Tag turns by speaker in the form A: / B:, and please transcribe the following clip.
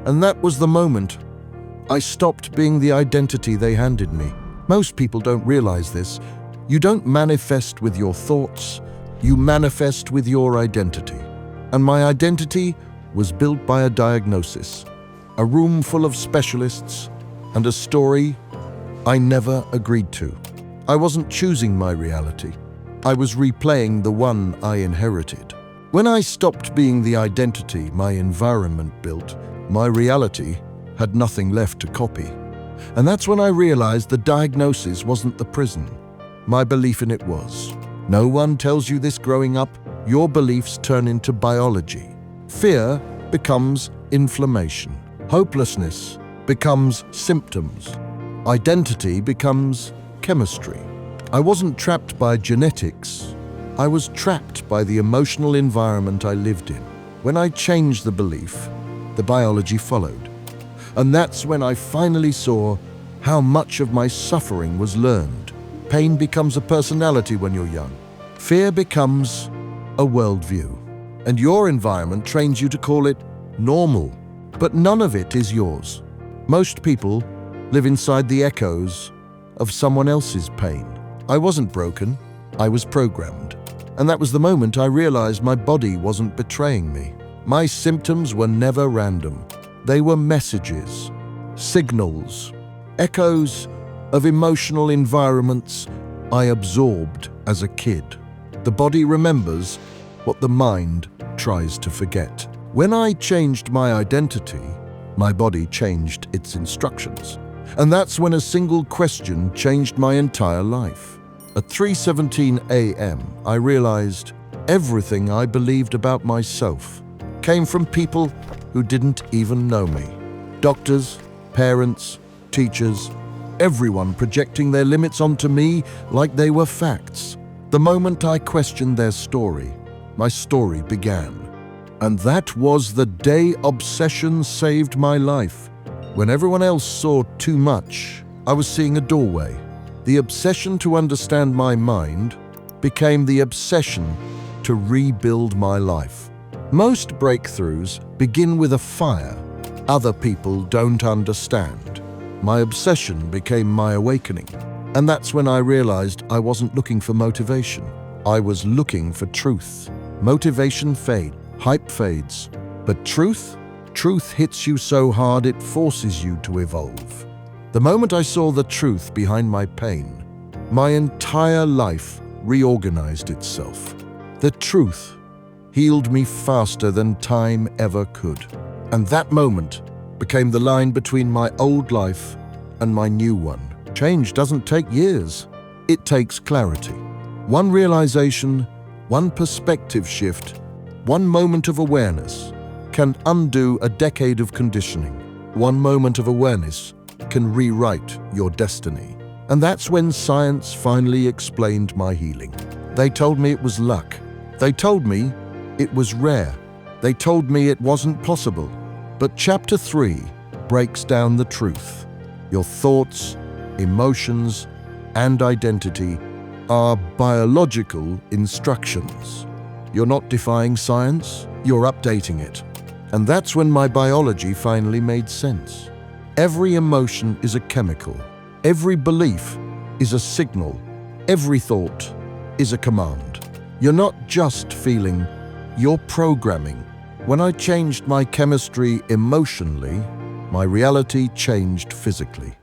A: And that was the moment I stopped being the identity they handed me. Most people don't realize this. You don't manifest with your thoughts, you manifest with your identity. And my identity was built by a diagnosis, a room full of specialists, and a story I never agreed to. I wasn't choosing my reality. I was replaying the one I inherited. When I stopped being the identity my environment built, my reality had nothing left to copy. And that's when I realized the diagnosis wasn't the prison. My belief in it was. No one tells you this growing up. Your beliefs turn into biology. Fear becomes inflammation. Hopelessness becomes symptoms. Identity becomes chemistry. I wasn't trapped by genetics. I was trapped by the emotional environment I lived in. When I changed the belief, the biology followed. And that's when I finally saw how much of my suffering was learned. Pain becomes a personality when you're young. Fear becomes a worldview. And your environment trains you to call it normal. But none of it is yours. Most people live inside the echoes of someone else's pain. I wasn't broken, I was programmed. And that was the moment I realized my body wasn't betraying me. My symptoms were never random. They were messages, signals, echoes of emotional environments I absorbed as a kid. The body remembers what the mind tries to forget. When I changed my identity, my body changed its instructions. And that's when a single question changed my entire life. At 3:17 a.m., I realized everything I believed about myself came from people who didn't even know me. Doctors, parents, teachers, everyone projecting their limits onto me like they were facts. The moment I questioned their story, my story began. And that was the day obsession saved my life. When everyone else saw too much, I was seeing a doorway. The obsession to understand my mind became the obsession to rebuild my life. Most breakthroughs begin with a fire other people don't understand. My obsession became my awakening. And that's when I realized I wasn't looking for motivation. I was looking for truth. Motivation fades, hype fades. But truth hits you so hard it forces you to evolve. The moment I saw the truth behind my pain, my entire life reorganized itself. The truth healed me faster than time ever could. And that moment became the line between my old life and my new one. Change doesn't take years. It takes clarity. One realization, one perspective shift, one moment of awareness can undo a decade of conditioning. One moment of awareness can rewrite your destiny. And that's when science finally explained my healing. They told me it was luck. They told me it was rare. They told me it wasn't possible. But Chapter 3 breaks down the truth. Your thoughts, emotions, and identity are biological instructions. You're not defying science, you're updating it. And that's when my biology finally made sense. Every emotion is a chemical. Every belief is a signal. Every thought is a command. You're not just feeling, you're programming. When I changed my chemistry emotionally, my reality changed physically.